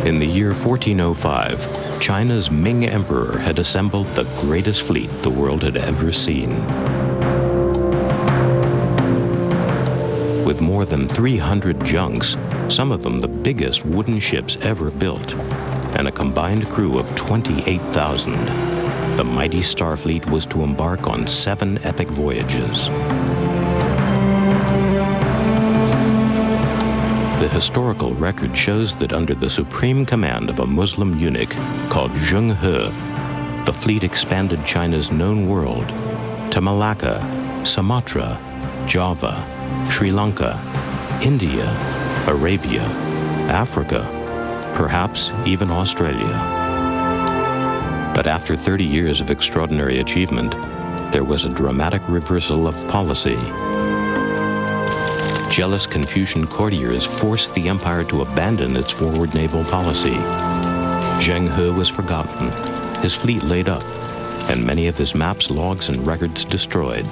In the year 1405, China's Ming Emperor had assembled the greatest fleet the world had ever seen. With more than 300 junks, some of them the biggest wooden ships ever built, and a combined crew of 28,000, the mighty Starfleet was to embark on 7 epic voyages. The historical record shows that under the supreme command of a Muslim eunuch called Zheng He, the fleet expanded China's known world to Malacca, Sumatra, Java, Sri Lanka, India, Arabia, Africa, perhaps even Australia. But after 30 years of extraordinary achievement, there was a dramatic reversal of policy. Jealous Confucian courtiers forced the empire to abandon its forward naval policy. Zheng He was forgotten, his fleet laid up, and many of his maps, logs, and records destroyed.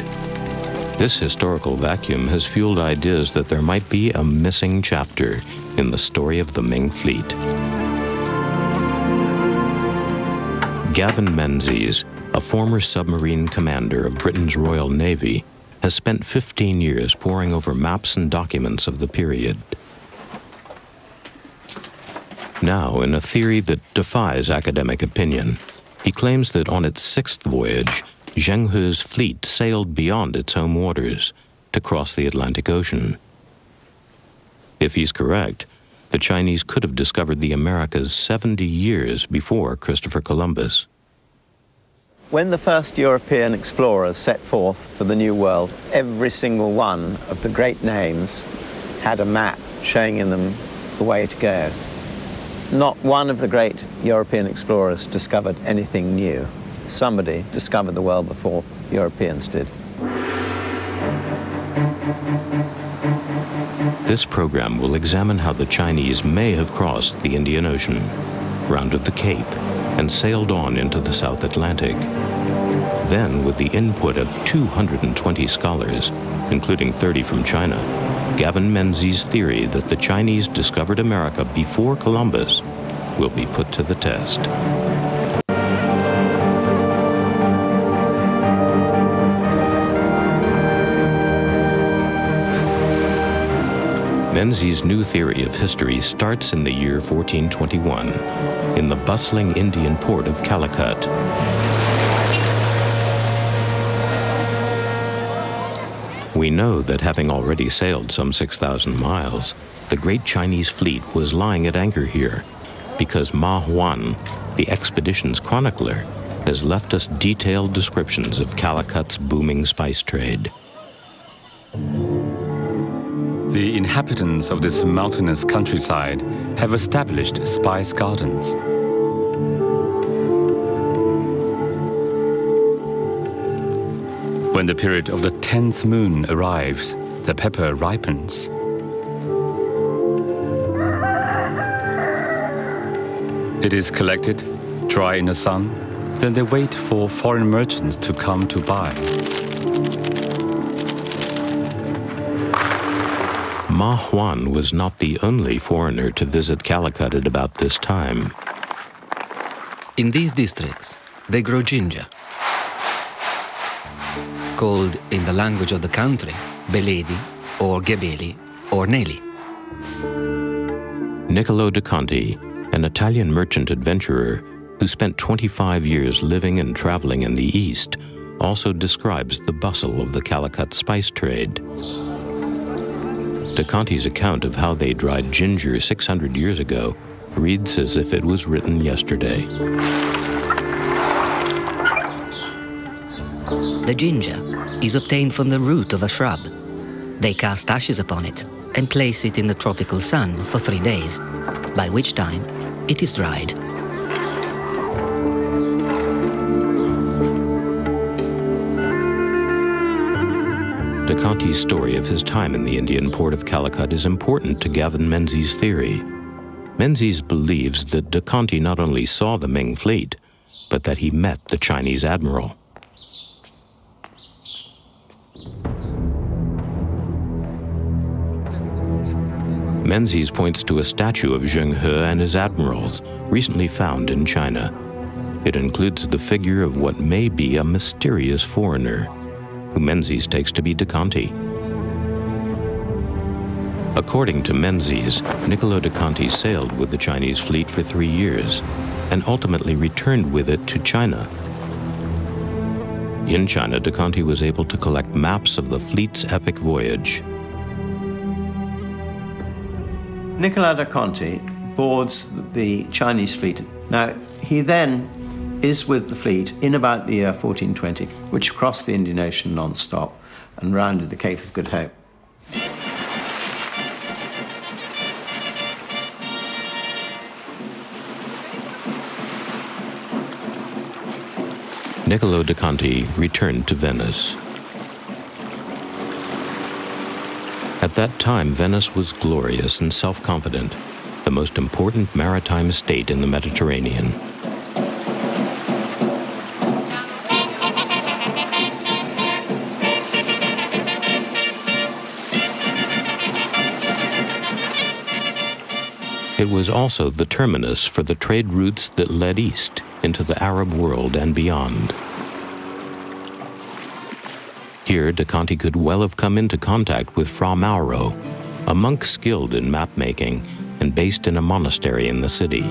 This historical vacuum has fueled ideas that there might be a missing chapter in the story of the Ming fleet. Gavin Menzies, a former submarine commander of Britain's Royal Navy, has spent 15 years poring over maps and documents of the period. Now, in a theory that defies academic opinion, he claims that on its 6th voyage, Zheng He's fleet sailed beyond its home waters to cross the Atlantic Ocean. If he's correct, the Chinese could have discovered the Americas 70 years before Christopher Columbus. When the first European explorers set forth for the New World, every single one of the great names had a map showing in them the way to go. Not one of the great European explorers discovered anything new. Somebody discovered the world before Europeans did. This program will examine how the Chinese may have crossed the Indian Ocean, rounded the Cape, and sailed on into the South Atlantic. Then, with the input of 220 scholars, including 30 from China, Gavin Menzies' theory that the Chinese discovered America before Columbus will be put to the test. Menzies' new theory of history starts in the year 1421 in the bustling Indian port of Calicut. We know that having already sailed some 6,000 miles, the great Chinese fleet was lying at anchor here because Ma Huan, the expedition's chronicler, has left us detailed descriptions of Calicut's booming spice trade. The inhabitants of this mountainous countryside have established spice gardens. When the period of the 10th moon arrives, the pepper ripens. It is collected, dry in the sun, then they wait for foreign merchants to come to buy. Ma Huan was not the only foreigner to visit Calicut at about this time. In these districts, they grow ginger, called in the language of the country, beledi, or gebeli, or neli. Niccolo de Conti, an Italian merchant adventurer who spent 25 years living and traveling in the East, also describes the bustle of the Calicut spice trade. De Conti's account of how they dried ginger 600 years ago reads as if it was written yesterday. The ginger is obtained from the root of a shrub. They cast ashes upon it and place it in the tropical sun for 3 days, by which time it is dried. De Conti's story of his time in the Indian port of Calicut is important to Gavin Menzies' theory. Menzies believes that de Conti not only saw the Ming fleet, but that he met the Chinese admiral. Menzies points to a statue of Zheng He and his admirals, recently found in China. It includes the figure of what may be a mysterious foreigner, who Menzies takes to be de Conti. According to Menzies, Niccolo de Conti sailed with the Chinese fleet for 3 years and ultimately returned with it to China. In China, de Conti was able to collect maps of the fleet's epic voyage. Niccolo de Conti boards the Chinese fleet. Now, he then is with the fleet in about the year 1420, which crossed the Indian Ocean non-stop and rounded the Cape of Good Hope. Niccolo de Conti returned to Venice. At that time, Venice was glorious and self-confident, the most important maritime state in the Mediterranean. It was also the terminus for the trade routes that led east into the Arab world and beyond. Here, de Conti could well have come into contact with Fra Mauro, a monk skilled in map-making and based in a monastery in the city.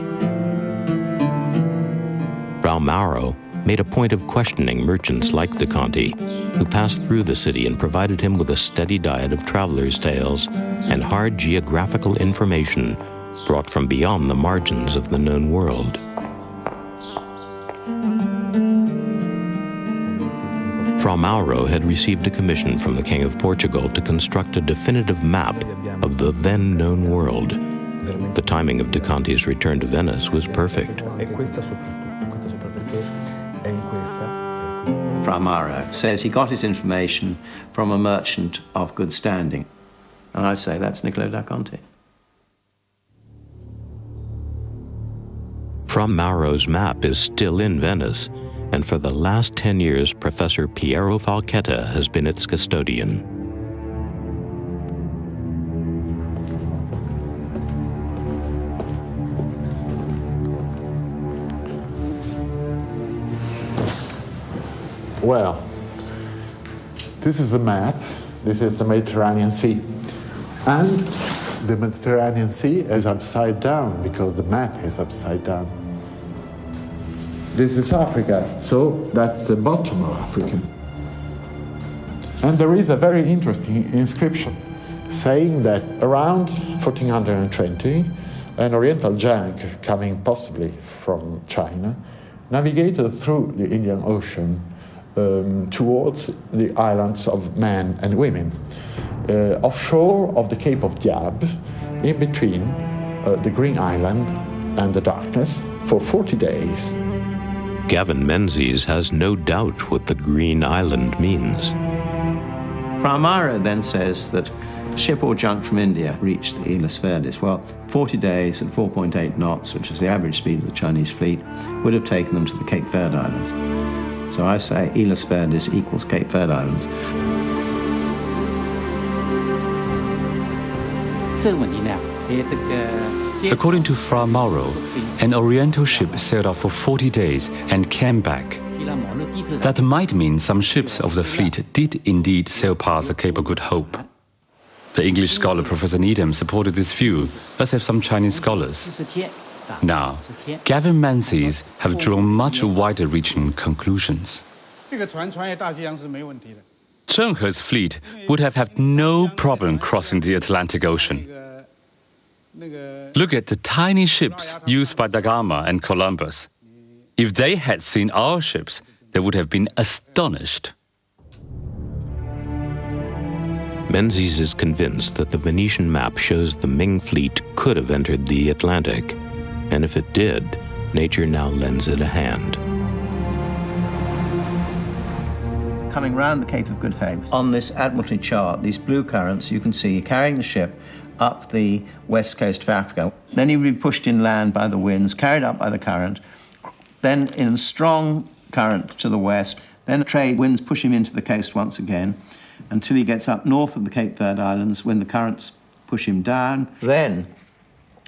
Fra Mauro made a point of questioning merchants like de Conti, who passed through the city and provided him with a steady diet of travelers' tales and hard geographical information brought from beyond the margins of the known world. Fra Mauro had received a commission from the King of Portugal to construct a definitive map of the then known world. The timing of de Conti's return to Venice was perfect. Fra Mauro says he got his information from a merchant of good standing. And I say that's Niccolo da Conti. Fra Mauro's map is still in Venice, and for the last 10 years, Professor Piero Falchetta has been its custodian. Well, this is the map. This is the Mediterranean Sea. And the Mediterranean Sea is upside down because the map is upside down. This is Africa, so that's the bottom of Africa. And there is a very interesting inscription saying that around 1420, an Oriental junk coming possibly from China navigated through the Indian Ocean towards the islands of Man and Women, offshore of the Cape of Diab, in between the Green Island and the darkness, for 40 days. Gavin Menzies has no doubt what the Green Island means. Fra Mauro then says that a ship or junk from India reached the Islas Verdes. Well, 40 days at 4.8 knots, which was the average speed of the Chinese fleet, would have taken them to the Cape Verde Islands. So I say Islas Verdes equals Cape Verde Islands. According to Fra Mauro, an Oriental ship sailed out for 40 days and came back. That might mean some ships of the fleet did indeed sail past the Cape of Good Hope. The English scholar Professor Needham supported this view, as have some Chinese scholars. Now, Gavin Menzies have drawn much wider-reaching conclusions. Zheng He's fleet would have had no problem crossing the Atlantic Ocean. Look at the tiny ships used by Da Gama and Columbus. If they had seen our ships, they would have been astonished. Menzies is convinced that the Venetian map shows the Ming fleet could have entered the Atlantic, and if it did, nature now lends it a hand. Coming round the Cape of Good Hope, on this Admiralty chart, these blue currents, you can see carrying the ship up the west coast of Africa. Then he would be pushed inland by the winds, carried up by the current, then in a strong current to the west, then trade winds push him into the coast once again, until he gets up north of the Cape Verde Islands when the currents push him down. Then,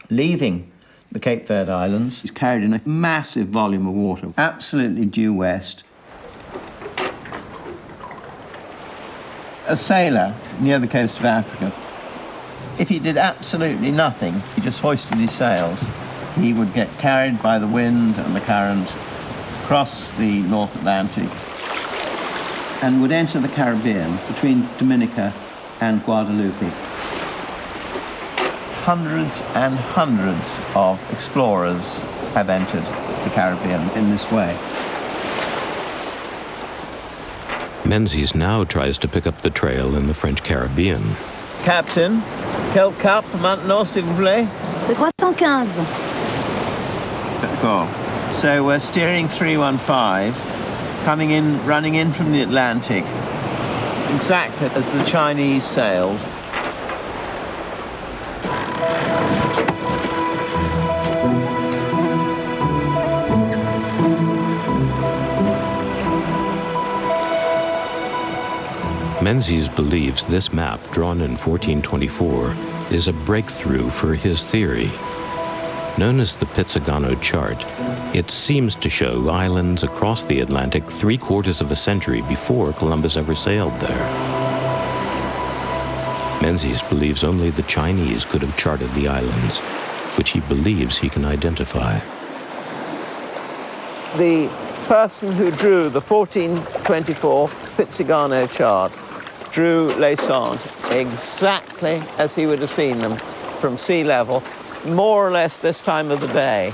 leaving the Cape Verde Islands, he's carried in a massive volume of water, absolutely due west. A sailor near the coast of Africa, if he did absolutely nothing, he just hoisted his sails, he would get carried by the wind and the current across the North Atlantic and would enter the Caribbean between Dominica and Guadeloupe. Hundreds and hundreds of explorers have entered the Caribbean in this way. Menzies now tries to pick up the trail in the French Caribbean. Captain, quel cap maintenant, s'il vous plaît? Le 315. D'accord. So we're steering 315, coming in, running in from the Atlantic, exactly as the Chinese sailed. Menzies believes this map, drawn in 1424, is a breakthrough for his theory. Known as the Pitsagano chart, it seems to show islands across the Atlantic 3/4 of a century before Columbus ever sailed there. Menzies believes only the Chinese could have charted the islands, which he believes he can identify. The person who drew the 1424 Pitsagano chart drew Les Saintes exactly as he would have seen them from sea level, more or less this time of the day.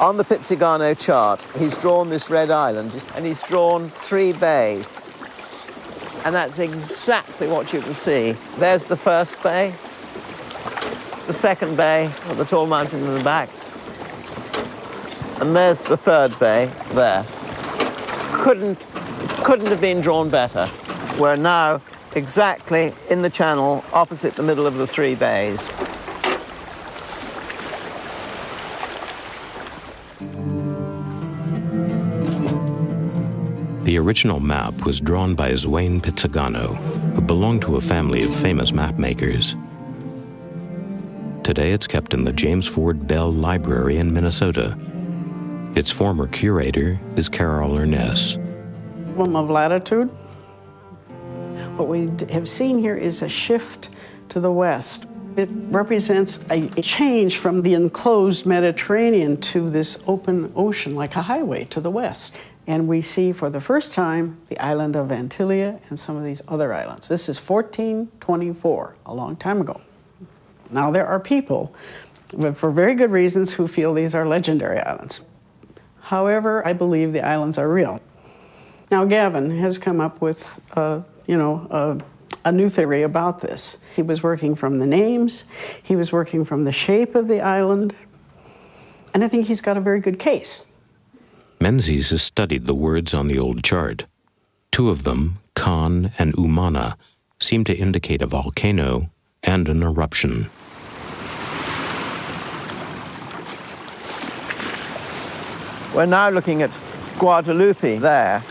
On the Pitsagano chart, he's drawn this red island, and he's drawn 3 bays. And that's exactly what you can see. There's the first bay, the second bay, with the tall mountain in the back, and there's the third bay there. Couldn't have been drawn better. We're now exactly in the channel opposite the middle of the 3 bays. The original map was drawn by Zwayne Pitsagano, who belonged to a family of famous map makers. Today it's kept in the James Ford Bell Library in Minnesota. Its former curator is Carol Ernest. Of latitude. What we have seen here is a shift to the west. It represents a change from the enclosed Mediterranean to this open ocean, like a highway to the west. And we see for the first time the island of Antillia and some of these other islands. This is 1424, a long time ago. Now there are people, for very good reasons, who feel these are legendary islands. However, I believe the islands are real. Now Gavin has come up with a new theory about this. He was working from the names, he was working from the shape of the island, and I think he's got a very good case. Menzies has studied the words on the old chart. 2 of them, Khan and Umana, seem to indicate a volcano and an eruption. We're now looking at Guadeloupe there.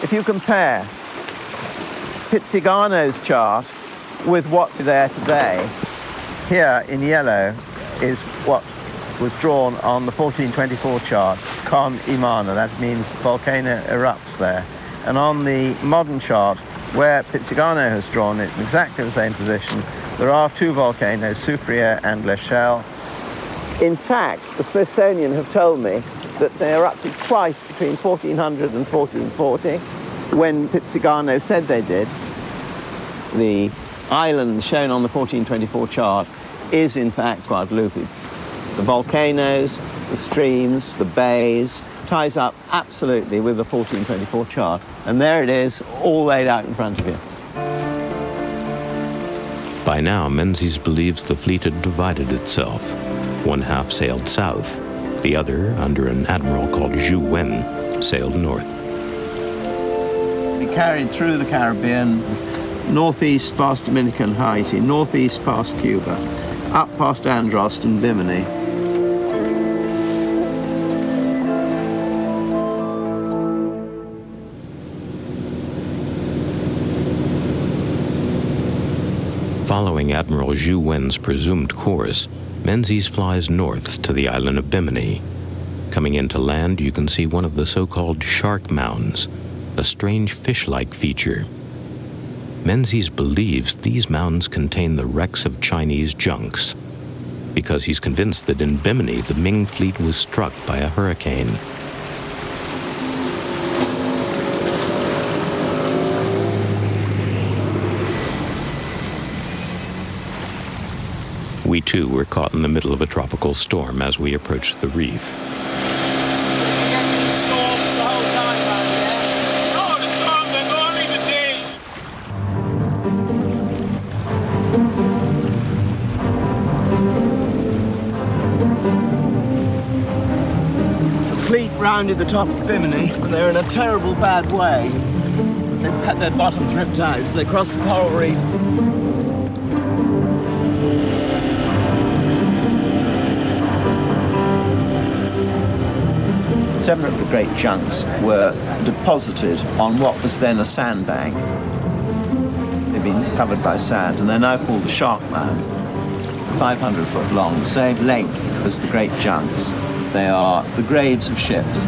If you compare Pitsagano's chart with what's there today, here in yellow is what was drawn on the 1424 chart, Con Imana, that means volcano erupts there. And on the modern chart, where Pitsagano has drawn it in exactly the same position, there are 2 volcanoes, Soufriere and L'Echelle. In fact, the Smithsonian have told me that they erupted twice between 1400 and 1440, when Pitsagano said they did. The island shown on the 1424 chart is in fact Guadeloupe. The volcanoes, the streams, the bays, ties up absolutely with the 1424 chart. And there it is, all laid out in front of you. By now, Menzies believes the fleet had divided itself. One half sailed south, the other, under an admiral called Zhu Wen, sailed north. We carried through the Caribbean, northeast past Dominica and Haiti, northeast past Cuba, up past Andros and Bimini. Following Admiral Zhu Wen's presumed course, Menzies flies north to the island of Bimini. Coming into land, you can see one of the so-called shark mounds, a strange fish-like feature. Menzies believes these mounds contain the wrecks of Chinese junks, because he's convinced that in Bimini the Ming fleet was struck by a hurricane. We too were caught in the middle of a tropical storm as we approached the reef. Rounded the top of Bimini, and they're in a terrible bad way. They've had their bottoms ripped out as they cross the coral reef. Seven of the great junks were deposited on what was then a sandbank. They've been covered by sand, and they're now called the shark mounds. 500 foot long, the same length as the great junks. They are the graves of ships.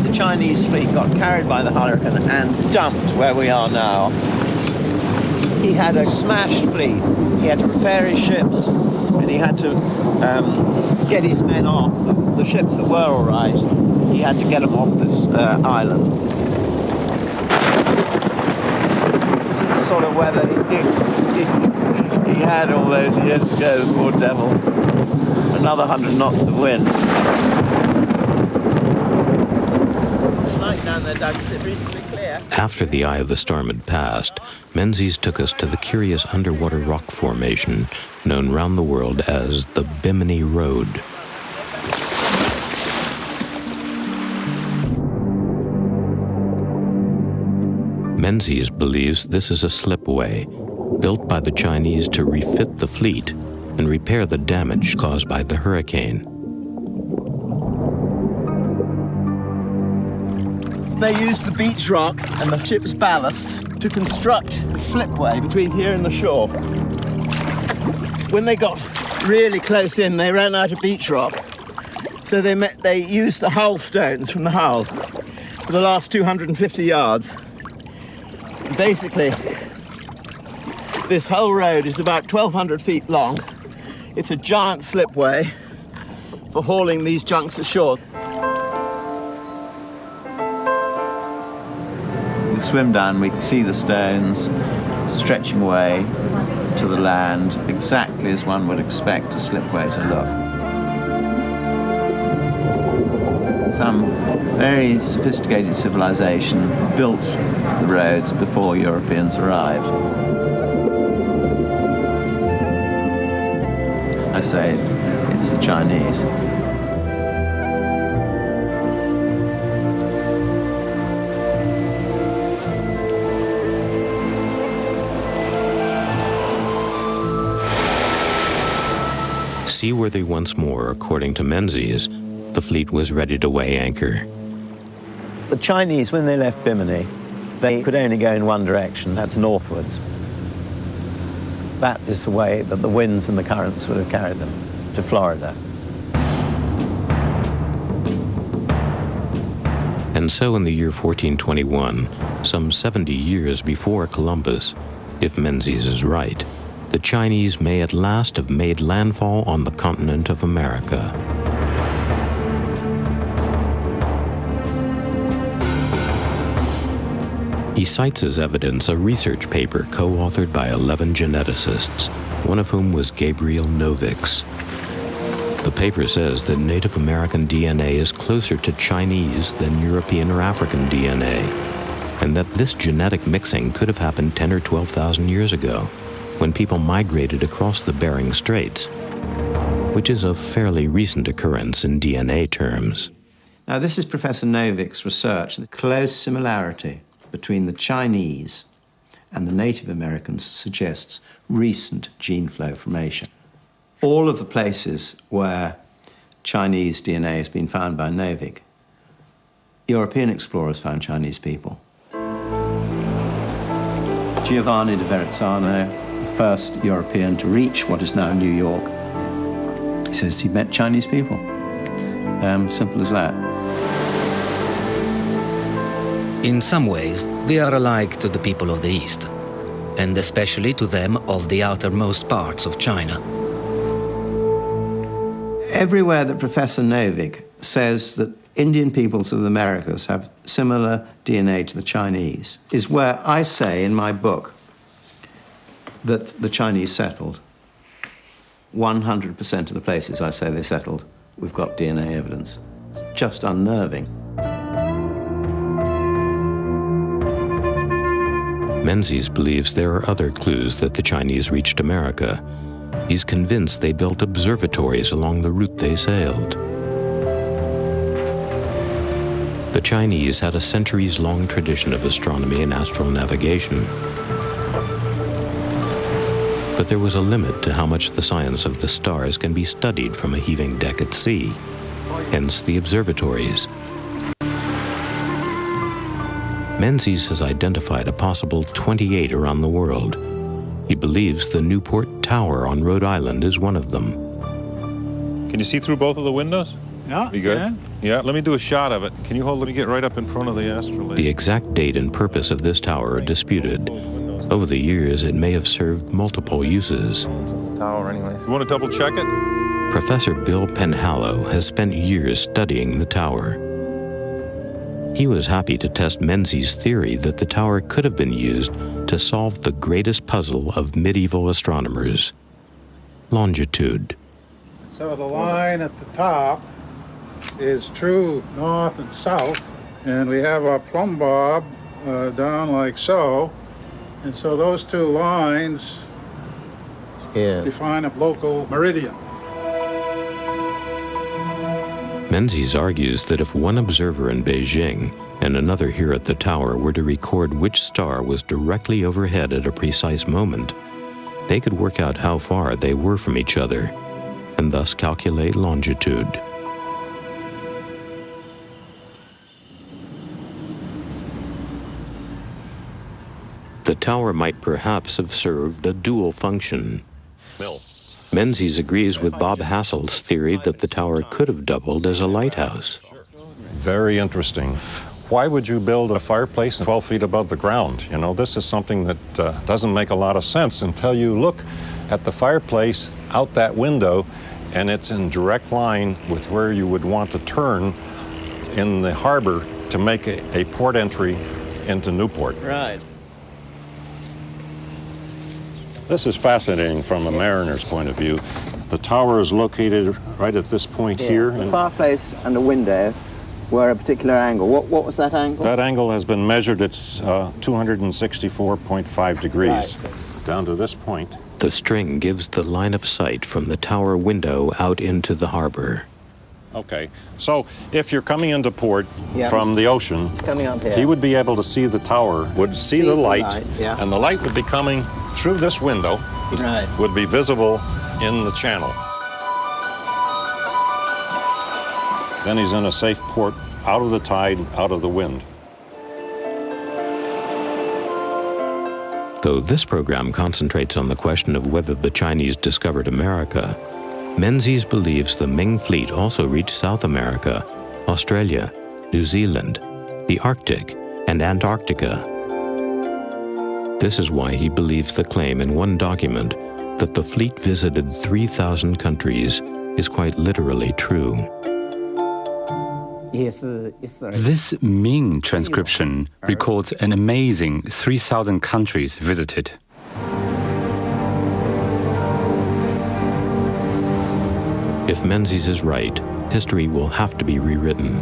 The Chinese fleet got carried by the hurricane and dumped where we are now. He had a smashed fleet. He had to repair his ships, and he had to get his men off. The ships that were all right, he had to get them off this island. This is the sort of weather he had all those years ago, the poor devil. Another 100 knots of wind. The night down there, Doug, is it reasonably clear? After the eye of the storm had passed, Menzies took us to the curious underwater rock formation known round the world as the Bimini Road. Menzies believes this is a slipway built by the Chinese to refit the fleet and repair the damage caused by the hurricane. They used the beach rock and the ship's ballast to construct a slipway between here and the shore. When they got really close in, they ran out of beach rock, so they used the hull stones from the hull for the last 250 yards. Basically, this whole road is about 1,200 feet long. It's a giant slipway for hauling these junks ashore. We swim down, we can see the stones stretching away to the land, exactly as one would expect a slipway to look. Some very sophisticated civilization built the roads before Europeans arrived. I say it's the Chinese. Seaworthy once more, according to Menzies, the fleet was ready to weigh anchor. The Chinese, when they left Bimini, they could only go in one direction, that's northwards. That is the way that the winds and the currents would have carried them to Florida. And so in the year 1421, some 70 years before Columbus, if Menzies is right, the Chinese may at last have made landfall on the continent of America. He cites as evidence a research paper co-authored by 11 geneticists, one of whom was Gabriel Novick's. The paper says that Native American DNA is closer to Chinese than European or African DNA, and that this genetic mixing could have happened 10 or 12,000 years ago, when people migrated across the Bering Straits, which is a fairly recent occurrence in DNA terms. Now, this is Professor Novick's research. The close similarity between the Chinese and the Native Americans suggests recent gene flow formation. All of the places where Chinese DNA has been found by Novick, European explorers found Chinese people. Giovanni da Verrazzano, the first European to reach what is now New York, he says he met Chinese people. Simple as that. In some ways, they are alike to the people of the East, and especially to them of the outermost parts of China. Everywhere that Professor Novick says that Indian peoples of the Americas have similar DNA to the Chinese is where I say in my book that the Chinese settled. 100% of the places I say they settled, we've got DNA evidence. Just unnerving. Menzies believes there are other clues that the Chinese reached America. He's convinced they built observatories along the route they sailed. The Chinese had a centuries-long tradition of astronomy and astral navigation. But there was a limit to how much the science of the stars can be studied from a heaving deck at sea, hence the observatories. Menzies has identified a possible 28 around the world. He believes the Newport Tower on Rhode Island is one of them. Can you see through both of the windows? Yeah. You good? Yeah, let me do a shot of it. Can you hold it and get right up in front of the astrolabe? The exact date and purpose of this tower are disputed. Over the years, it may have served multiple uses. Tower anyway. You want to double check it? Professor Bill Penhallow has spent years studying the tower. He was happy to test Menzies' theory that the tower could have been used to solve the greatest puzzle of medieval astronomers: longitude. So the line at the top is true north and south, and we have our plumb bob down like so, and so those two lines define a local meridian. Menzies argues that if one observer in Beijing and another here at the tower were to record which star was directly overhead at a precise moment, they could work out how far they were from each other and thus calculate longitude. The tower might perhaps have served a dual function. Menzies agrees with Bob Hassel's theory that the tower could have doubled as a lighthouse. Very interesting. Why would you build a fireplace 12 feet above the ground? You know, this is something that doesn't make a lot of sense until you look at the fireplace out that window and it's in direct line with where you would want to turn in the harbor to make a port entry into Newport. Right. This is fascinating from a mariner's point of view. The tower is located right at this point here. The fireplace and the window were a particular angle. What was that angle? That angle has been measured. It's 264.5 degrees Right. down to this point. The string gives the line of sight from the tower window out into the harbor. Okay, so if you're coming into port from the ocean, Coming up here. he would be able to see the tower, would see the light, yeah. and the light would be coming through this window, Right. would be visible in the channel. Then he's in a safe port, out of the tide, out of the wind. Though this program concentrates on the question of whether the Chinese discovered America, Menzies believes the Ming fleet also reached South America, Australia, New Zealand, the Arctic, and Antarctica. This is why he believes the claim in one document that the fleet visited 3,000 countries is quite literally true. This Ming transcription records an amazing 3,000 countries visited. If Menzies is right, history will have to be rewritten.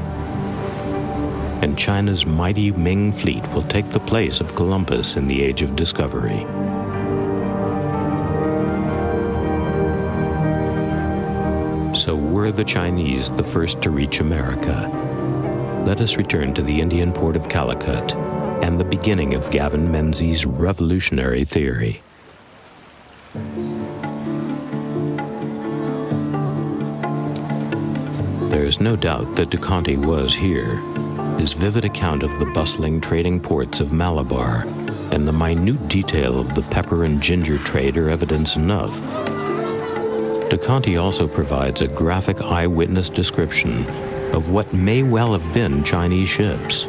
And China's mighty Ming fleet will take the place of Columbus in the Age of Discovery. So were the Chinese the first to reach America? Let us return to the Indian port of Calicut and the beginning of Gavin Menzies' revolutionary theory. There is no doubt that de Conti was here. His vivid account of the bustling trading ports of Malabar, and the minute detail of the pepper and ginger trade are evidence enough. De Conti also provides a graphic eyewitness description of what may well have been Chinese ships.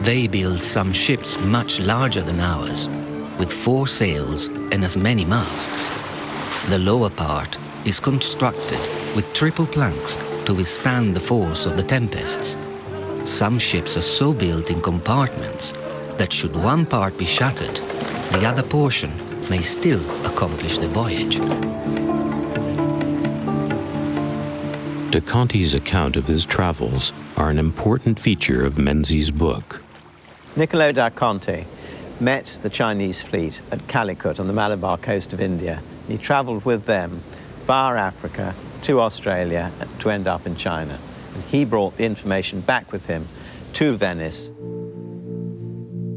They built some ships much larger than ours, with 4 sails and as many masts. The lower part is constructed with triple planks to withstand the force of the tempests. Some ships are so built in compartments that should one part be shattered, the other portion may still accomplish the voyage. De Conti's account of his travels are an important feature of Menzies' book. Niccolo da Conti met the Chinese fleet at Calicut on the Malabar coast of India. He traveled with them via Africa to Australia to end up in China. And he brought the information back with him to Venice.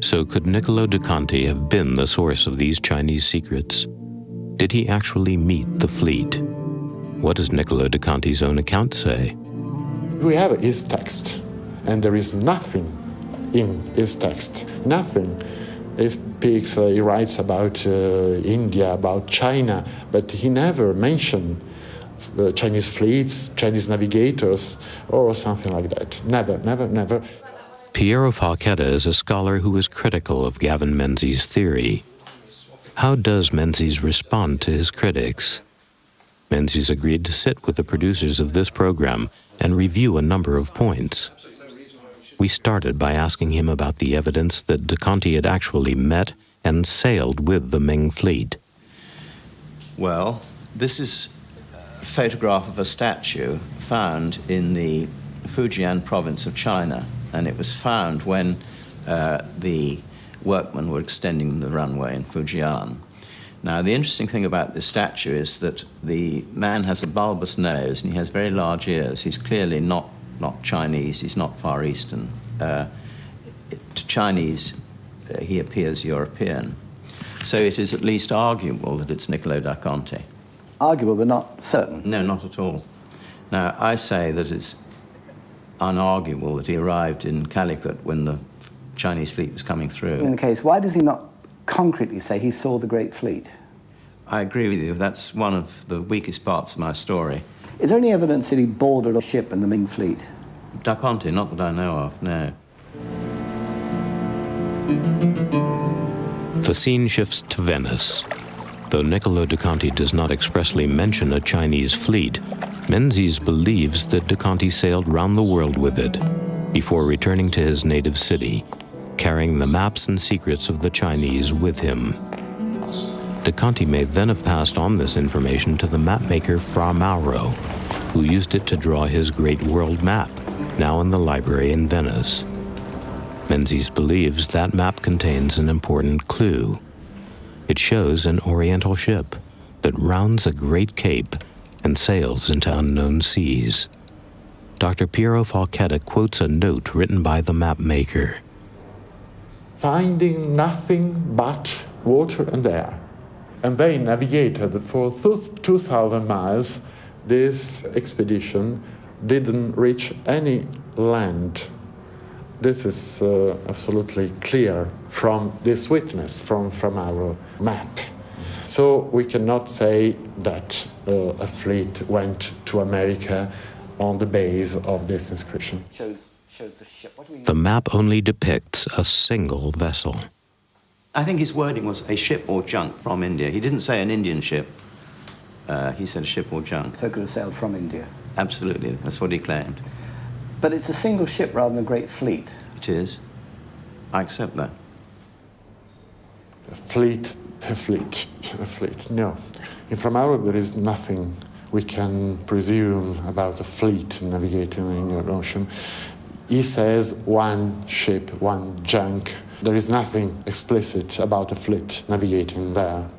So could Niccolo de Conti have been the source of these Chinese secrets? Did he actually meet the fleet? What does Niccolo de Conti's own account say? We have his text, and there is nothing in his text, nothing. He speaks, he writes about India, about China, but he never mentioned Chinese fleets, Chinese navigators, or something like that. Never, never, never. Piero Falchetta is a scholar who is critical of Gavin Menzies' theory. How does Menzies respond to his critics? Menzies agreed to sit with the producers of this program and review a number of points. We started by asking him about the evidence that de Conti had actually met and sailed with the Ming fleet. Well, this is a photograph of a statue found in the Fujian province of China, and it was found when the workmen were extending the runway in Fujian. Now, the interesting thing about this statue is that the man has a bulbous nose and he has very large ears. He's clearly not Chinese, he's not Far Eastern. To Chinese, he appears European. So it is at least arguable that it's Niccolo da Conti. Arguable, but not certain? No, not at all. Now, I say that it's unarguable that he arrived in Calicut when the Chinese fleet was coming through. In the case, why does he not concretely say he saw the Great Fleet? I agree with you. That's one of the weakest parts of my story. Is there any evidence that he boarded a ship in the Ming fleet? Da Conti, not that I know of, no. The scene shifts to Venice. Though Niccolo de Conti does not expressly mention a Chinese fleet, Menzies believes that de Conti sailed round the world with it before returning to his native city, carrying the maps and secrets of the Chinese with him. De Conti may then have passed on this information to the mapmaker Fra Mauro, who used it to draw his great world map, now in the library in Venice. Menzies believes that map contains an important clue. It shows an Oriental ship that rounds a great cape and sails into unknown seas. Dr. Piero Falchetta quotes a note written by the mapmaker. Finding nothing but water and air. And they navigated for 2,000 miles. This expedition didn't reach any land. This is absolutely clear from this witness, from our map. So we cannot say that a fleet went to America on the base of this inscription. Shows the ship. What do you mean? The map only depicts a single vessel. I think his wording was a ship or junk from India. He didn't say an Indian ship. He said a ship or junk. So it could have sailed from India. Absolutely, that's what he claimed. But it's a single ship rather than a great fleet. It is. I accept that. A fleet. No. In Fra Mauro there is nothing we can presume about a fleet navigating the Indian Ocean. He says one ship, one junk. There is nothing explicit about a fleet navigating there.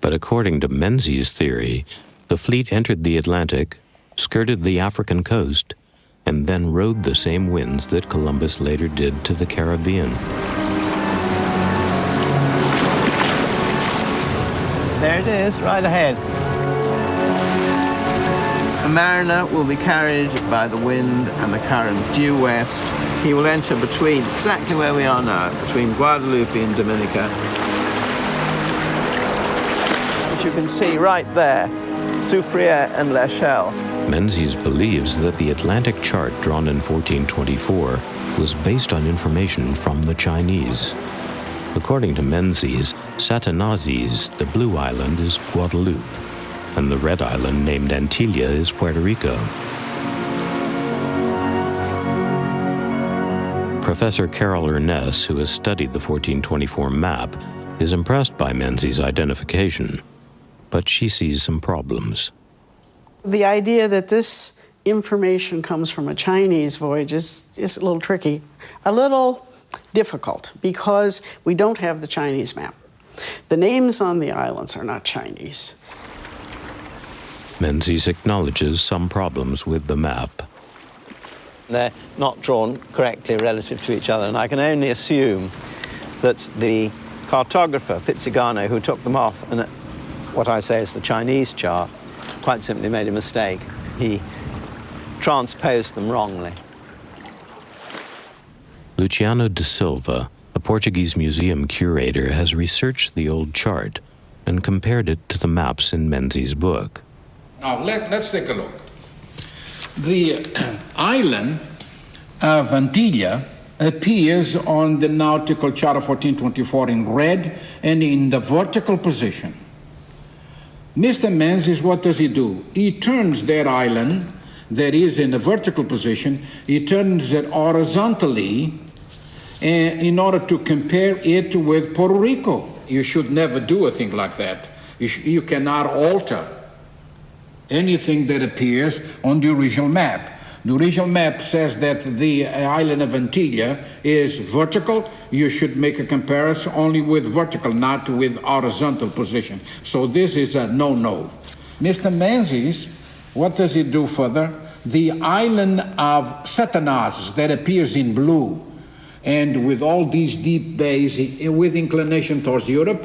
But according to Menzies' theory, the fleet entered the Atlantic, skirted the African coast, and then rode the same winds that Columbus later did to the Caribbean. There it is, right ahead. A mariner will be carried by the wind and the current due west he will enter between, exactly where we are now, between Guadeloupe and Dominica. As you can see right there, Sucrière and L'Echelle. Menzies believes that the Atlantic chart drawn in 1424 was based on information from the Chinese. According to Menzies, Satanazes, the blue island, is Guadeloupe, and the red island named Antigua is Puerto Rico. Professor Carol Ernest, who has studied the 1424 map, is impressed by Menzies' identification, but she sees some problems. The idea that this information comes from a Chinese voyage is a little tricky, a little difficult, because we don't have the Chinese map. The names on the islands are not Chinese. Menzies acknowledges some problems with the map. They're not drawn correctly relative to each other, and I can only assume that the cartographer, Pizzigano, who took them off, and what I say is the Chinese chart, quite simply made a mistake. He transposed them wrongly. Luciano da Silva, a Portuguese museum curator, has researched the old chart and compared it to the maps in Menzies' book. Now, let's take a look. The island of Antigua appears on the nautical chart of 1424 in red and in the vertical position. Mr. Menzies, what does he do? He turns that island that is in the vertical position, he turns it horizontally in order to compare it with Puerto Rico. You should never do a thing like that. You cannot alter anything that appears on the original map. The original map says that the island of Antigua is vertical. You should make a comparison only with vertical, not with horizontal position. So this is a no-no. Mr. Menzies, what does he do further? The island of Satanás that appears in blue and with all these deep bays with inclination towards Europe,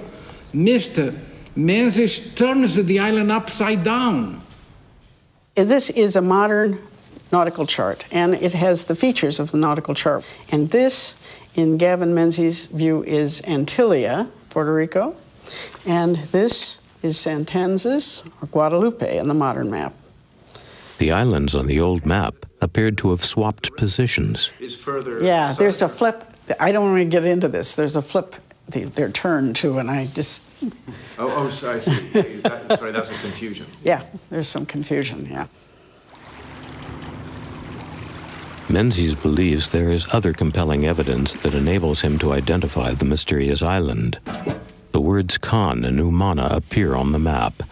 Mr. Menzies turns the island upside down. This is a modern nautical chart, and it has the features of the nautical chart. And this, in Gavin Menzies' view, is Antigua, Puerto Rico, and this is Santanzas, or Guadalupe, in the modern map. The islands on the old map appeared to have swapped positions. Yeah, there's a flip. I don't want to get into this. There's a flip. They're turned to, and I just... Oh, I see. Sorry, that's a confusion. Yeah, there's some confusion, yeah. Menzies believes there is other compelling evidence that enables him to identify the mysterious island. The words Khan and Umana appear on the map.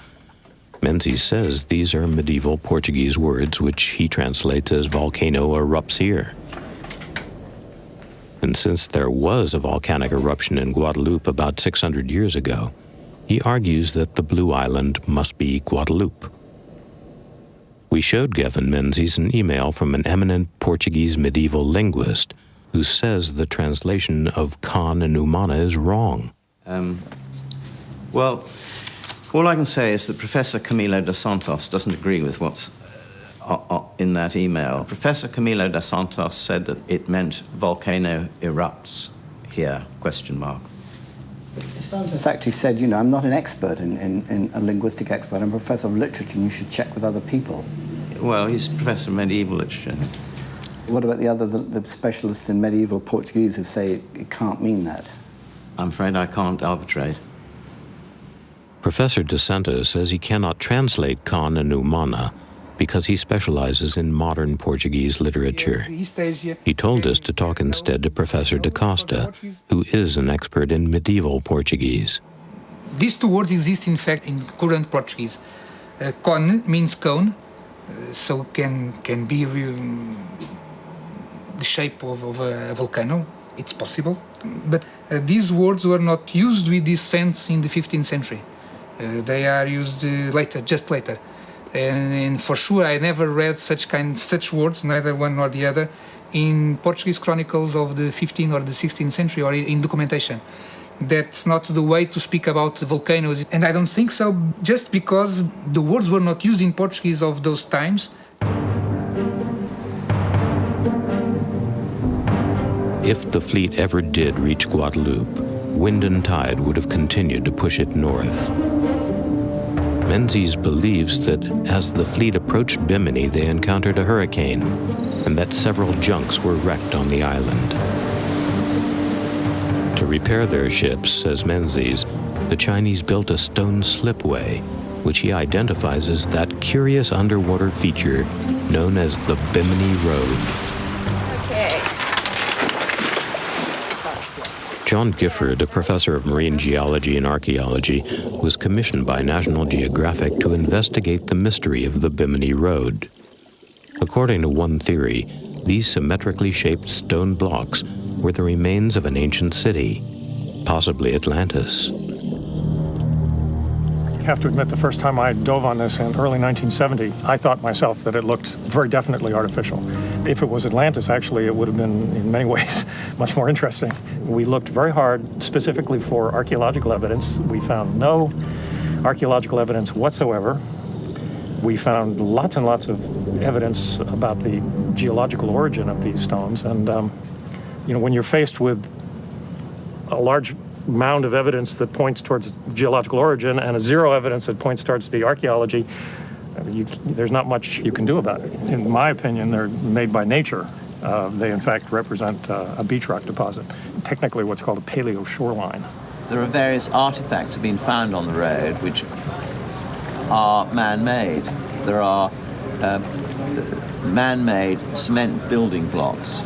Menzies says these are medieval Portuguese words which he translates as volcano erupts here. And since there was a volcanic eruption in Guadeloupe about 600 years ago, he argues that the Blue Island must be Guadeloupe. We showed Gavin Menzies an email from an eminent Portuguese medieval linguist who says the translation of Khan and Umana is wrong. Well, all I can say is that Professor Camilo dos Santos doesn't agree with what's in that email. Professor Camilo dos Santos said that it meant volcano erupts here, question mark. Santos actually said, you know, I'm not an expert in a linguistic expert. I'm a professor of literature, and you should check with other people. Well, he's professor of medieval literature. What about the specialists in medieval Portuguese who say it can't mean that? I'm afraid I can't arbitrate. Professor dos Santos says he cannot translate Khan and Umana because he specializes in modern Portuguese literature. He told us to talk instead to Professor da Costa, who is an expert in medieval Portuguese. These two words exist, in fact, in current Portuguese. Con means cone, so can be the shape of a volcano. It's possible. But these words were not used with this sense in the 15th century. They are used later, just later. And for sure, I never read such words, neither one nor the other, in Portuguese chronicles of the 15th or the 16th century or in documentation. That's not the way to speak about volcanoes. And I don't think so, just because the words were not used in Portuguese of those times. if the fleet ever did reach Guadeloupe, wind and tide would have continued to push it north. Menzies believes that as the fleet approached Bimini, they encountered a hurricane, and that several junks were wrecked on the island. To repair their ships, says Menzies, the Chinese built a stone slipway, which he identifies as that curious underwater feature known as the Bimini Road. Okay. John Gifford, a professor of marine geology and archaeology, was commissioned by National Geographic to investigate the mystery of the Bimini Road. According to one theory, these symmetrically shaped stone blocks were the remains of an ancient city, possibly Atlantis. I have to admit, the first time I dove on this in early 1970, I thought myself that it looked very definitely artificial. If it was Atlantis, actually, it would have been, in many ways, much more interesting. We looked very hard specifically for archaeological evidence. We found no archaeological evidence whatsoever. We found lots and lots of evidence about the geological origin of these stones. And, you know, when you're faced with a large mound of evidence that points towards geological origin and a zero evidence that points towards the archaeology, there's not much you can do about it. In my opinion, they're made by nature. They, in fact, represent a beach rock deposit, technically what's called a paleo shoreline. There are various artifacts that have been found on the road which are man-made. There are man-made cement building blocks,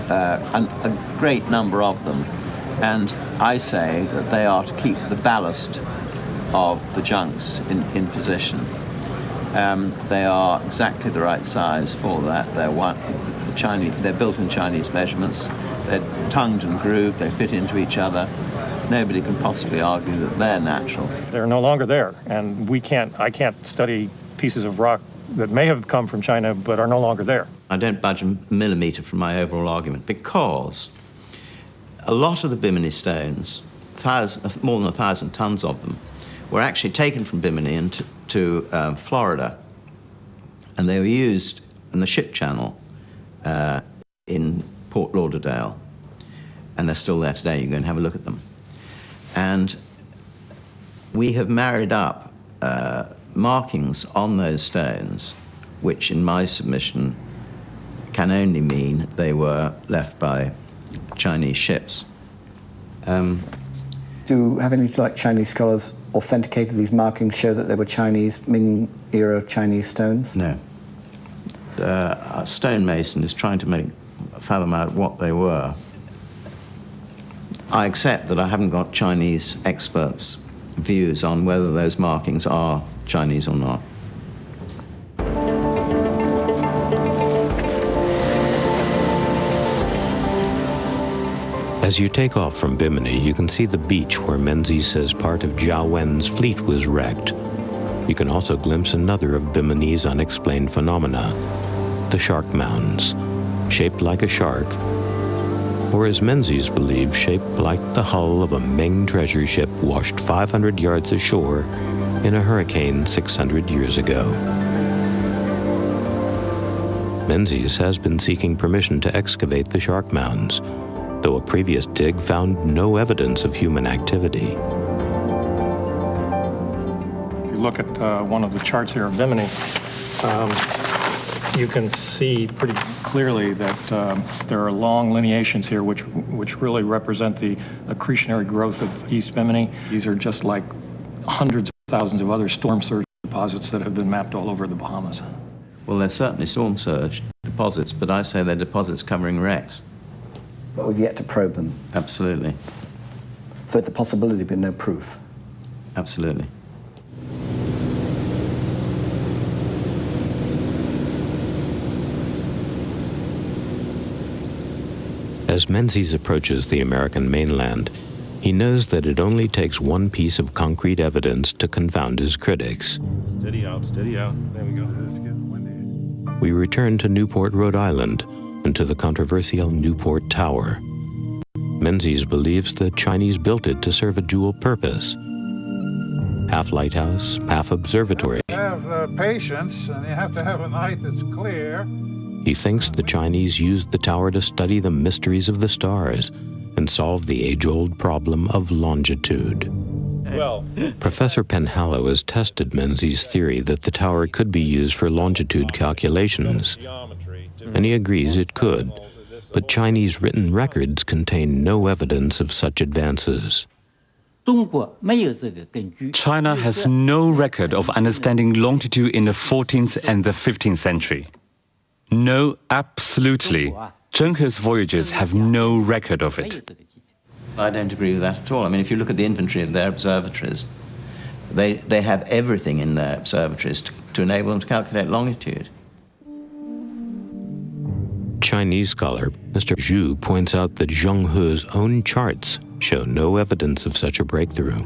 a great number of them. And I say that they are to keep the ballast of the junks in position. They are exactly the right size for that. They're built in Chinese measurements. They're tongued and grooved. They fit into each other. Nobody can possibly argue that they're natural. They're no longer there, and I can't study pieces of rock that may have come from China but are no longer there. I don't budge a millimeter from my overall argument because a lot of the Bimini stones, more than 1,000 tons of them, were actually taken from Bimini to Florida, and they were used in the ship channel in Port Lauderdale, and they're still there today. You can go and have a look at them. And we have married up markings on those stones, which in my submission can only mean they were left by Chinese ships. Do you have any Chinese scholars authenticated these markings, show that they were Chinese, Ming-era Chinese stones? No. A stonemason is trying to fathom out what they were. I accept that I haven't got Chinese experts' views on whether those markings are Chinese or not. As you take off from Bimini, you can see the beach where Menzies says part of Jiao Wen's fleet was wrecked. You can also glimpse another of Bimini's unexplained phenomena, the shark mounds, shaped like a shark, or as Menzies believes, shaped like the hull of a Ming treasure ship washed 500 yards ashore in a hurricane 600 years ago. Menzies has been seeking permission to excavate the shark mounds, though a previous dig found no evidence of human activity. If you look at one of the charts here of Bimini, you can see pretty clearly that there are long lineations here which really represent the accretionary growth of East Bimini. These are just like hundreds of thousands of other storm surge deposits that have been mapped all over the Bahamas. Well, they're certainly storm surge deposits, but I say they're deposits covering wrecks. But we've yet to probe them. Absolutely. So it's a possibility, but no proof. Absolutely. As Menzies approaches the American mainland, he knows that it only takes one piece of concrete evidence to confound his critics. Steady out, steady out. There we go. Let's get windy. We return to Newport, Rhode Island, and to the controversial Newport Tower. Menzies believes the Chinese built it to serve a dual purpose: half lighthouse, half observatory. You have patience, and you have to have a night that's clear, He thinks the Chinese used the tower to study the mysteries of the stars and solve the age-old problem of longitude. Professor Penhallow has tested Menzies' theory that the tower could be used for longitude calculations, and he agrees it could, but Chinese written records contain no evidence of such advances. China has no record of understanding longitude in the 14th and the 15th century. No, absolutely. Zheng He's voyages have no record of it. I don't agree with that at all. I mean, if you look at the inventory of their observatories, they have everything in their observatories to enable them to calculate longitude. Chinese scholar Mr. Zhu points out that Zheng He's own charts show no evidence of such a breakthrough.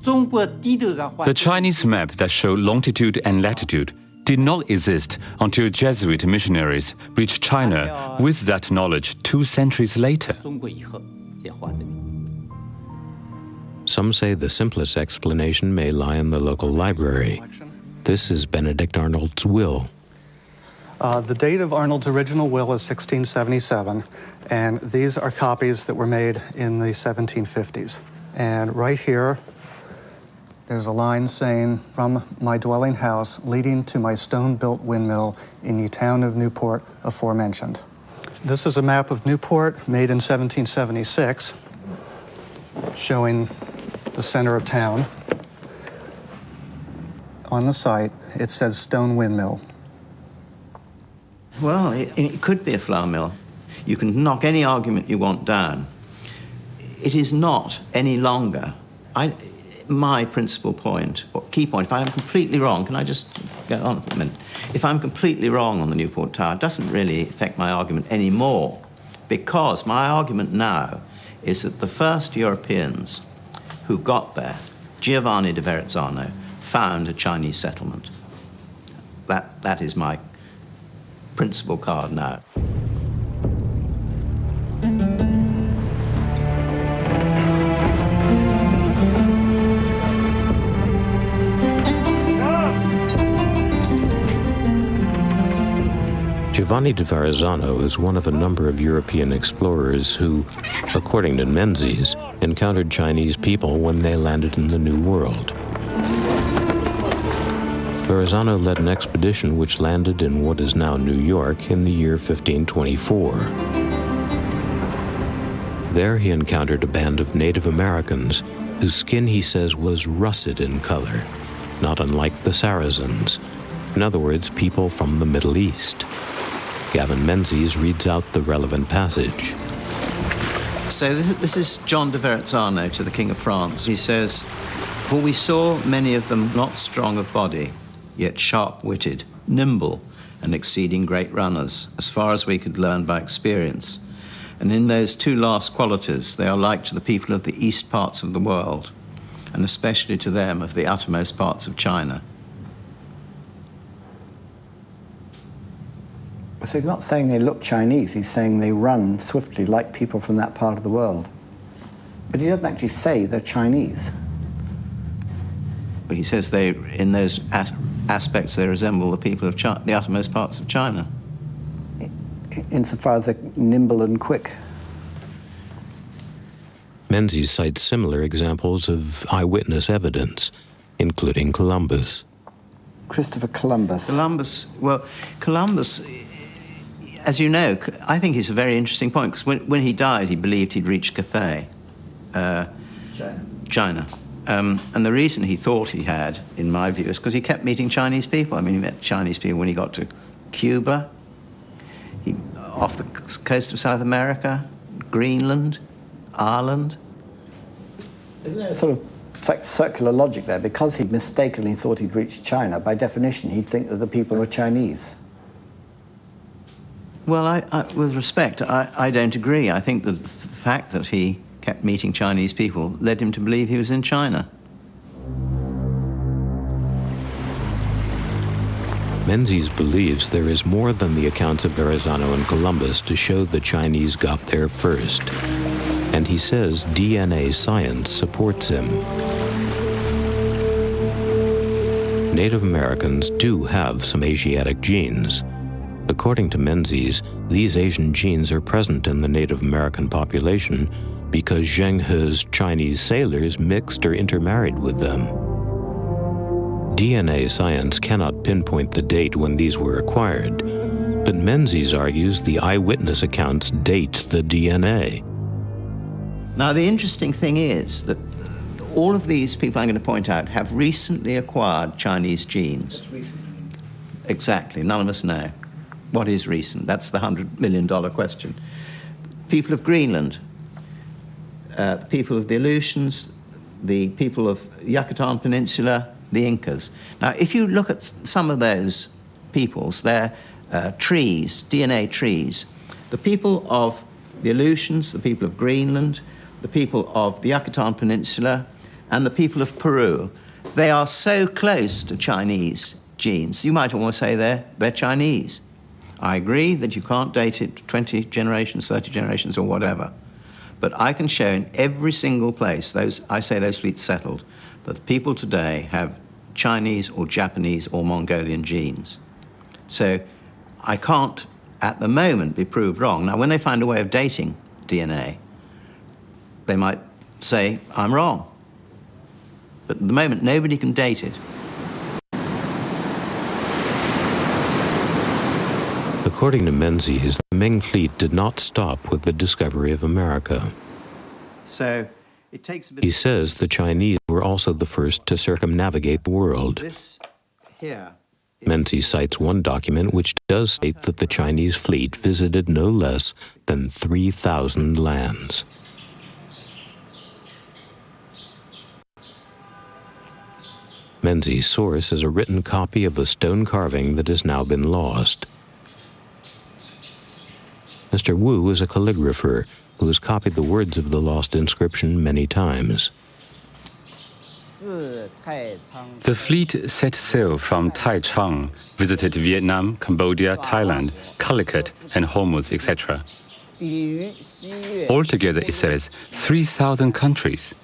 The Chinese map that showed longitude and latitude did not exist until Jesuit missionaries reached China with that knowledge 2 centuries later. Some say the simplest explanation may lie in the local library. This is Benedict Arnold's will. The date of Arnold's original will is 1677, and these are copies that were made in the 1750s. And right here, there's a line saying, "From my dwelling house leading to my stone-built windmill in the town of Newport aforementioned." This is a map of Newport made in 1776, showing the center of town. On the site, it says stone windmill. Well, it could be a flour mill. You can knock any argument you want down. It is not any longer. My principal point, or key point, if I am completely wrong, can I just go on for a minute? If I'm completely wrong on the Newport Tower, it doesn't really affect my argument anymore, because my argument now is that the first Europeans who got there, Giovanni da Verrazzano, found a Chinese settlement. That is my principal card now. Giovanni da Verrazzano is one of a number of European explorers who, according to Menzies, encountered Chinese people when they landed in the New World. Verrazzano led an expedition which landed in what is now New York in the year 1524. There he encountered a band of Native Americans whose skin, he says, was russet in color, not unlike the Saracens. In other words, people from the Middle East. Gavin Menzies reads out the relevant passage. So this is John de Verrazzano to the King of France. He says, "For we saw many of them not strong of body, yet sharp-witted, nimble, and exceeding great runners, as far as we could learn by experience. And in those 2 last qualities, they are like to the people of the east parts of the world, and especially to them of the uttermost parts of China." So he's not saying they look Chinese, he's saying they run swiftly like people from that part of the world. But he doesn't actually say they're Chinese. But he says they, in those aspects, they resemble the people of the uttermost parts of China. Insofar as they're nimble and quick. Menzies cites similar examples of eyewitness evidence, including Columbus. Christopher Columbus. Columbus, as you know, I think it's a very interesting point, because when he died, he believed he'd reached Cathay, China. And the reason he thought he had, in my view, is because he kept meeting Chinese people. I mean, he met Chinese people when he got to Cuba, off the coast of South America, Greenland, Ireland. Isn't there a sort of circular logic there? Because he mistakenly thought he'd reached China, by definition, he'd think that the people were Chinese. Well, with respect, I don't agree. I think that the fact that he kept meeting Chinese people led him to believe he was in China. Menzies believes there is more than the accounts of Verrazzano and Columbus to show the Chinese got there first. And he says DNA science supports him. Native Americans do have some Asiatic genes, According to Menzies, these Asian genes are present in the Native American population because Zheng He's Chinese sailors mixed or intermarried with them. DNA science cannot pinpoint the date when these were acquired, but Menzies argues the eyewitness accounts date the DNA. Now, the interesting thing is that all of these people I'm going to point out have recently acquired Chinese genes. What's recent? Exactly. None of us know. What is recent? That's the $100 million question. People of Greenland, the people of the Aleutians, the people of Yucatan Peninsula, the Incas. Now, if you look at some of those peoples, they're trees, DNA trees. The people of the Aleutians, the people of Greenland, the people of the Yucatan Peninsula, and the people of Peru, they are so close to Chinese genes. You might almost say they're Chinese. I agree that you can't date it 20 generations, 30 generations, or whatever. But I can show in every single place, those fleets settled, that people today have Chinese or Japanese or Mongolian genes. So I can't, at the moment, be proved wrong. Now, when they find a way of dating DNA, they might say, I'm wrong. But at the moment, nobody can date it. According to Menzies, the Ming fleet did not stop with the discovery of America. So it takes a bit. He says the Chinese were also the first to circumnavigate the world. This here. Menzies cites one document which does state that the Chinese fleet visited no less than 3,000 lands. Menzies' source is a written copy of a stone carving that has now been lost. Mr. Wu is a calligrapher who has copied the words of the lost inscription many times. The fleet set sail from Taichung, visited Vietnam, Cambodia, Thailand, Calicut, and Hormuz, etc. Altogether, it says 3,000 countries.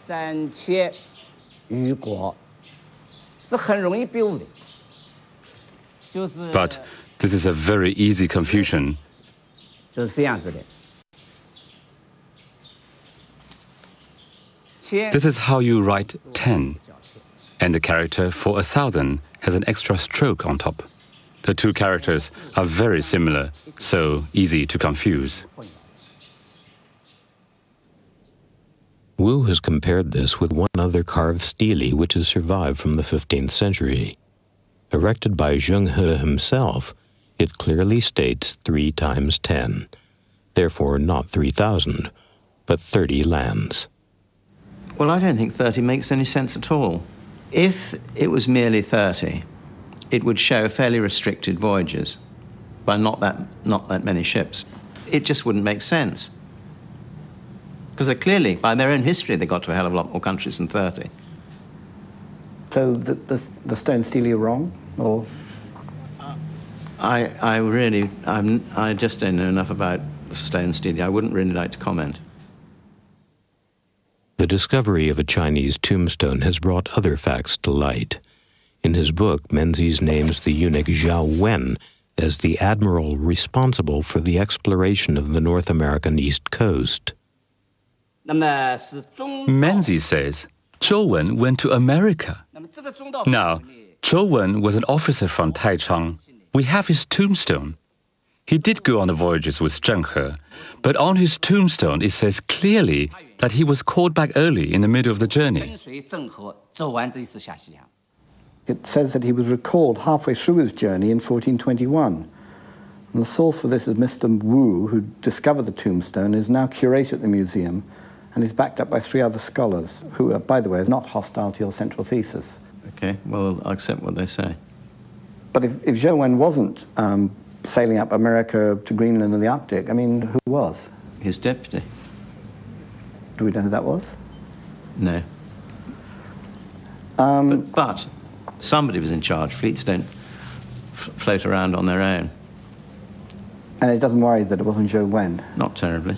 But this is a very easy confusion. This is how you write 10, and the character for 1,000 has an extra stroke on top. The two characters are very similar, so easy to confuse. Wu has compared this with one other carved stele which has survived from the 15th century. Erected by Zheng He himself, it clearly states 3 times 10, therefore not 3,000, but 30 lands. Well, I don't think 30 makes any sense at all. If it was merely 30, it would show fairly restricted voyages by not that many ships. It just wouldn't make sense. Because they clearly, by their own history, they got to a hell of a lot more countries than 30. So the stone stele are wrong, or? I just don't know enough about the stone stele. I wouldn't really like to comment. The discovery of a Chinese tombstone has brought other facts to light. In his book, Menzies names the eunuch Zhao Wen as the admiral responsible for the exploration of the North American East Coast. Menzies says Zhou Wen went to America. Now, Zhou Wen was an officer from Taichung. We have his tombstone. He did go on the voyages with Zheng He, but on his tombstone it says clearly that he was called back early in the middle of the journey. It says that he was recalled halfway through his journey in 1421. And the source for this is Mr. Wu, who discovered the tombstone, is now curator at the museum, and is backed up by 3 other scholars, who, by the way, are not hostile to your central thesis. Okay, well, I'll accept what they say. But if Zhou Wen wasn't sailing up America to Greenland and the Arctic, I mean, who was? His deputy. Do we know who that was? No. But somebody was in charge. Fleets don't float around on their own. And it doesn't worry that it wasn't Zhou Wen? Not terribly.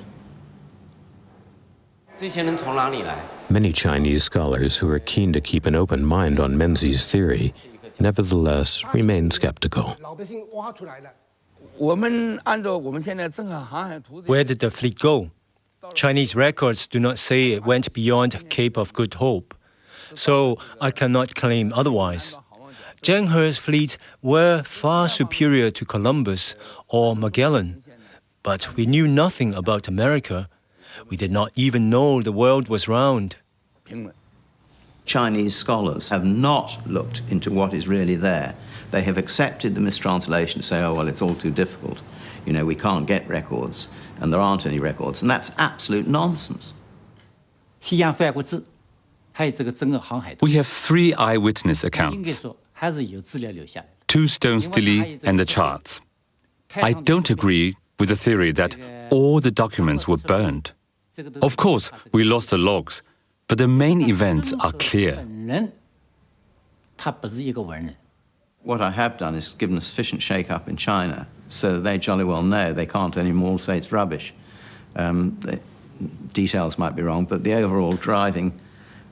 Many Chinese scholars who are keen to keep an open mind on Menzies' theory nevertheless remain skeptical. Where did the fleet go? Chinese records do not say it went beyond Cape of Good Hope, so I cannot claim otherwise. Zheng He's fleets were far superior to Columbus or Magellan, but we knew nothing about America. We did not even know the world was round. Chinese scholars have not looked into what is really there. They have accepted the mistranslation to say, oh, well, it's all too difficult. You know, we can't get records, and there aren't any records, and that's absolute nonsense. We have 3 eyewitness accounts, 2 stone stelae and the charts. I don't agree with the theory that all the documents were burned. Of course, we lost the logs, but the main events are clear. What I have done is given a sufficient shake-up in China so that they jolly well know they can't anymore say it's rubbish. The details might be wrong, but the overall driving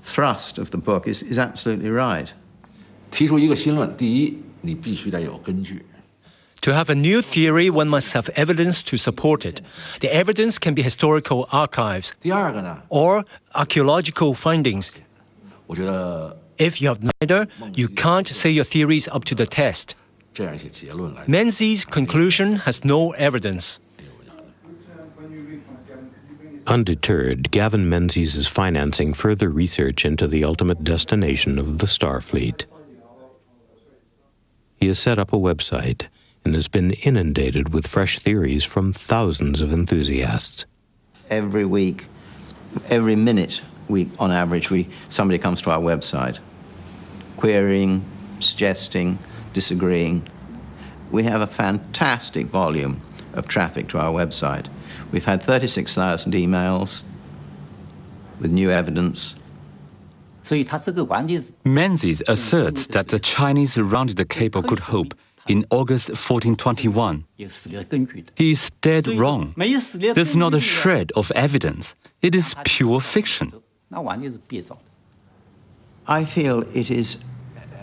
thrust of the book is absolutely right. To have a new theory, one must have evidence to support it. The evidence can be historical archives or archaeological findings. If you have neither, you can't say your theory is up to the test. Menzies' conclusion has no evidence. Undeterred, Gavin Menzies is financing further research into the ultimate destination of the Starfleet. He has set up a website and has been inundated with fresh theories from thousands of enthusiasts. Every week, every minute, on average, somebody comes to our website, querying, suggesting, disagreeing. We have a fantastic volume of traffic to our website. We've had 36,000 emails with new evidence. Menzies asserts that the Chinese rounded the Cape of Good Hope in August 1421. He is dead wrong. There's not a shred of evidence. It is pure fiction. I feel it is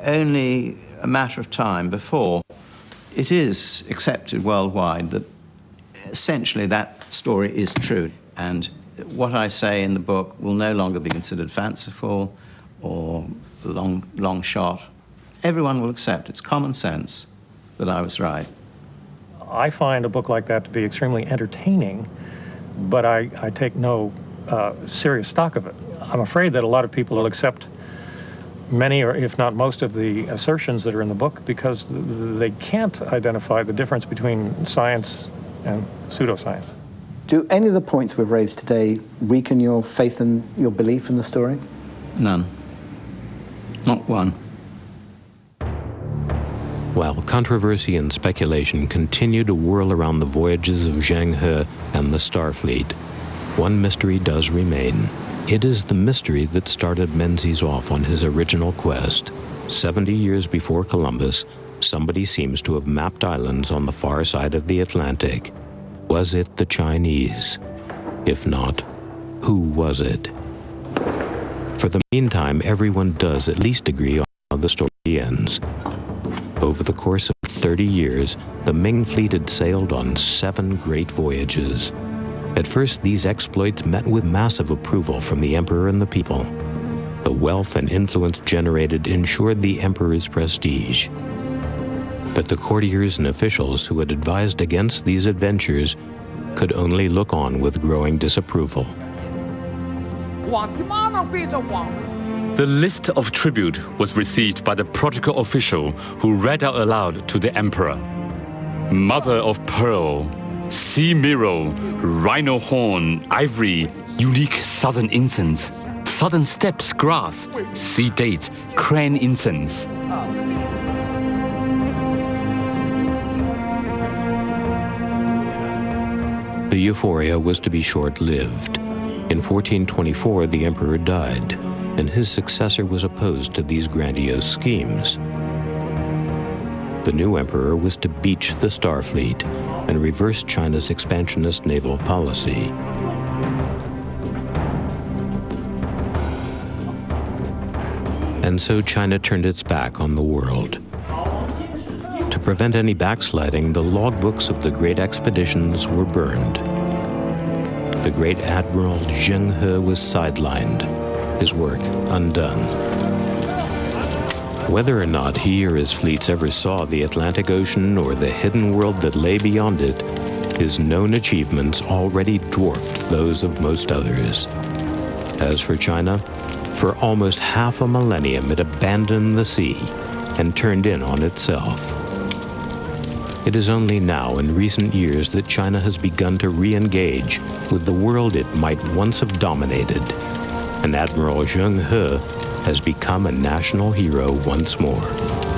only a matter of time before it is accepted worldwide that essentially that story is true. And what I say in the book will no longer be considered fanciful or long shot. Everyone will accept it's common sense that I was right. I find a book like that to be extremely entertaining, but I take no serious stock of it. I'm afraid that a lot of people will accept many, or if not most, of the assertions that are in the book because they can't identify the difference between science and pseudoscience. Do any of the points we've raised today weaken your faith and your belief in the story? None. Not one. While controversy and speculation continue to whirl around the voyages of Zheng He and the Starfleet, one mystery does remain. It is the mystery that started Menzies off on his original quest. 70 years before Columbus, somebody seems to have mapped islands on the far side of the Atlantic. Was it the Chinese? If not, who was it? For the meantime, everyone does at least agree on how the story ends. Over the course of 30 years, the Ming fleet had sailed on 7 great voyages. At first, these exploits met with massive approval from the emperor and the people. The wealth and influence generated ensured the emperor's prestige. But the courtiers and officials who had advised against these adventures could only look on with growing disapproval. The list of tribute was received by the protocol official who read out aloud to the emperor. Mother of pearl, sea mirror, rhino horn, ivory, unique southern incense, southern steppes grass, sea dates, crane incense. The euphoria was to be short-lived. In 1424, the emperor died, and his successor was opposed to these grandiose schemes. The new emperor was to beach the Starfleet and reverse China's expansionist naval policy. And so China turned its back on the world. To prevent any backsliding, the logbooks of the great expeditions were burned. The great Admiral Zheng He was sidelined, his work undone. Whether or not he or his fleets ever saw the Atlantic Ocean or the hidden world that lay beyond it, his known achievements already dwarfed those of most others. As for China, for almost half a millennium it abandoned the sea and turned in on itself. It is only now in recent years that China has begun to re-engage with the world it might once have dominated, and Admiral Zheng He has become a national hero once more.